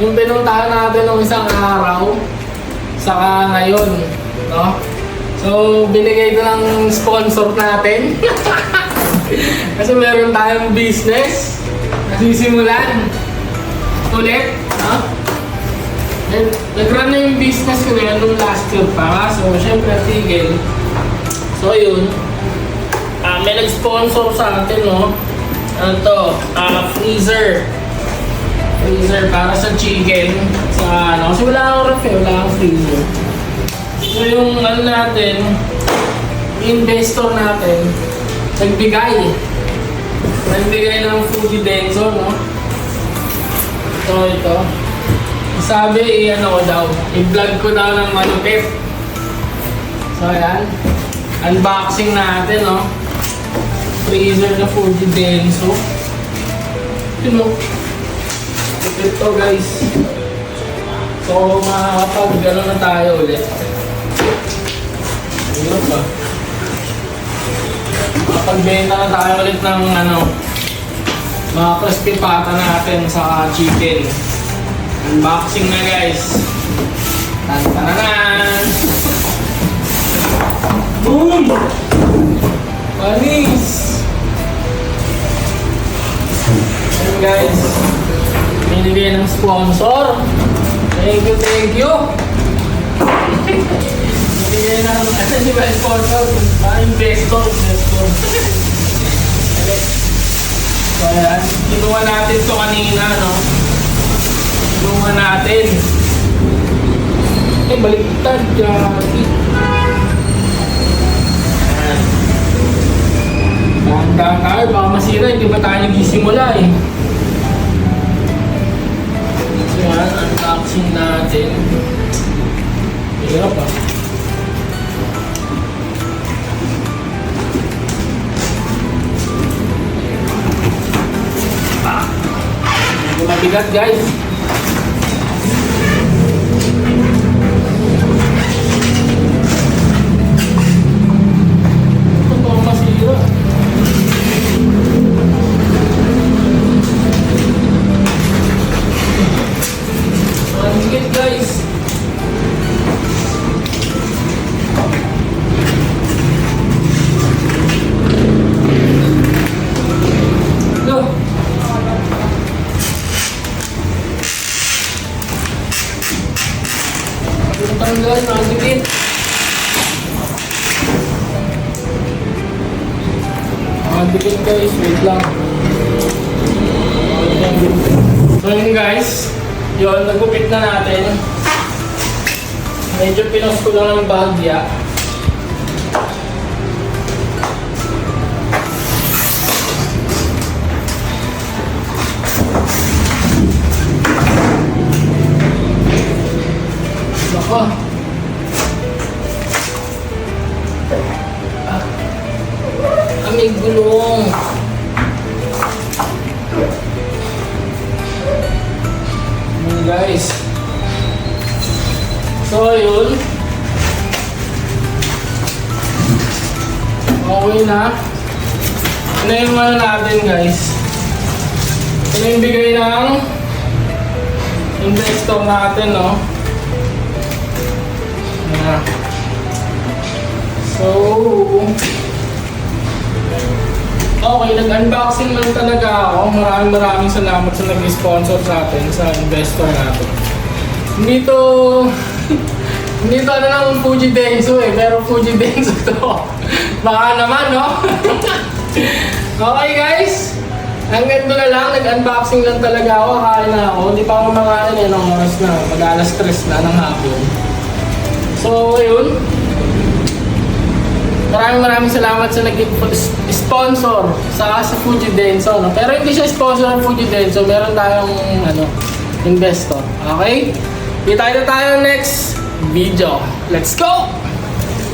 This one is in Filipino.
yung pinuntahan natin ng isang araw, saka ngayon, no? So, binigay ito ng sponsor natin. Kasi meron tayong business na sisimulan ulit, no? And nag-run na yung business ko na nung last year pa. So, syempre, tigil. So, yun. May nag-sponsor sa atin, no? Ano to? Freezer. Freezer para sa chicken. Sa ano? Kasi wala akong ref, wala akong freezer. So, yung ano natin, investor natin, nagbigay ng Fuji Denso, no? Ito. Sabi, ano ko daw, i-vlog ko daw ng malupit. So, ayan. Unboxing natin, no? Freezer na Fuji Denso. Yun, no? Ito, guys. So, makakapag-ano na tayo ulit. Ano ba? Makapagbenta na tayo ulit ng, mga crispy pata natin sa chicken. Unboxing na, guys. Tantananan! Boom! Panis! Ayan, guys. Binigay ng sponsor. Thank you. Binigay ng, di ba sponsor? Investor. So, ayan. Kinuha natin ito kanina, no? Kinuha natin. Baliktad. Dahan-dahan tayo, baka masira, hindi ba tayo nagsisimula eh. So yan, unboxing natin. Hirap ah. Hindi mabigat, guys. Dikit guys, wait lang. So yun guys, yun, nagupit na natin. Medyo pinos ko lang ng bahagya. Baka may gulong. Yun guys. So yun. Okay na. Ano yung ano natin guys? Ano yung bigay ng investor natin, no? Ayan. So okay, nag-unboxing lang talaga ako. Maraming salamat sa nag-sponsor sa atin, sa investor natin. Hindi to ano lang Fuji Denso eh, pero Fuji Denso to. Baka naman, no? Okay guys, hanggang doon na lang, nag-unboxing lang talaga ako, kain na ako. Hindi pa ako makain eh, ng oras na, mag-alas 3 na ng hapon. So, yun. Maraming salamat sa nag-sponsor sa Fuji Denso, no? Pero hindi siya sponsor ng Fuji Denso, meron tayong investor. Okay? Kita tayo next video. Let's go!